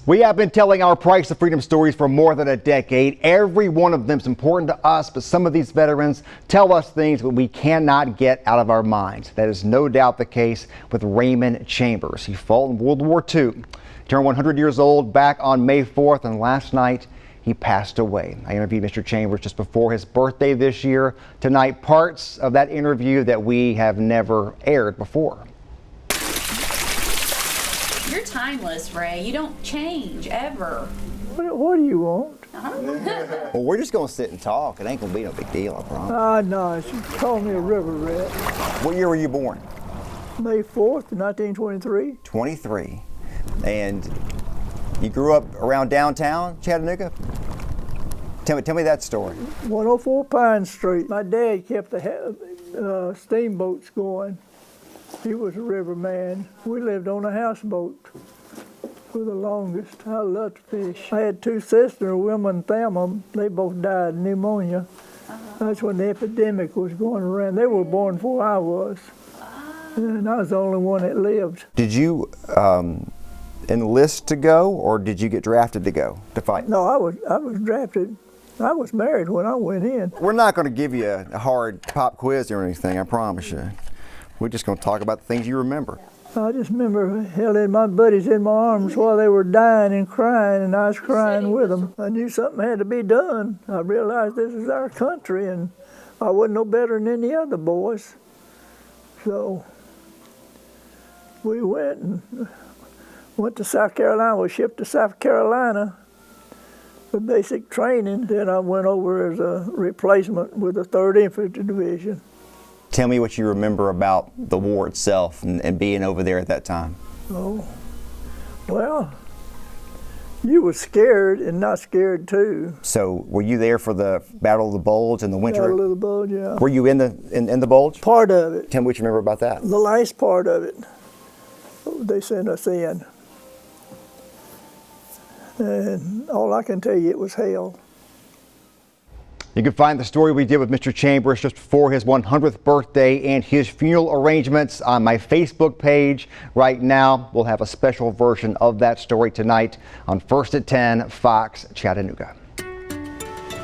We have been telling our Price of Freedom stories for more than a decade. Every one of them is important to us, but some of these veterans tell us things that we cannot get out of our minds. That is no doubt the case with Raymond Chambers. He fought in World War II, turned 100 years old back on May 4th, and last night he passed away. I interviewed Mr. Chambers just before his birthday this year. Tonight, parts of that interview that we have never aired before. You're timeless, Ray. You don't change, ever. What do you want? Well, we're just going to sit and talk. It ain't going to be no big deal, I promise. No, she called me a river rat. What year were you born? May 4th, 1923. 23. And you grew up around downtown Chattanooga? Tell me that story. 104 Pine Street. My dad kept the steamboats going. He was a river man. We lived on a houseboat for the longest. I loved to fish. I had two sisters, Wilma and Thelma. They both died of pneumonia. That's when the epidemic was going around. They were born before I was. And I was the only one that lived. Did you enlist to go, or did you get drafted to go to fight? No, I was drafted. I was married when I went in. We're not going to give you a hard pop quiz or anything, I promise you. We're just going to talk about the things you remember. I just remember holding my buddies in my arms while they were dying and crying, and I was crying with them. I knew something had to be done. I realized this is our country, and I wasn't no better than any other boys. So we went to South Carolina. We shipped to South Carolina for basic training. Then I went over as a replacement with the 3rd Infantry Division. Tell me what you remember about the war itself and being over there at that time. Oh, well, you were scared and not scared too. So were you there for the Battle of the Bulge and the winter? Battle of the Bulge, yeah. Were you in the Bulge? Part of it. Tell me what you remember about that. The last part of it, they sent us in. And all I can tell you, it was hell. You can find the story we did with Mr. Chambers just before his 100th birthday and his funeral arrangements on my Facebook page. Right now, we'll have a special version of that story tonight on First at 10 Fox Chattanooga.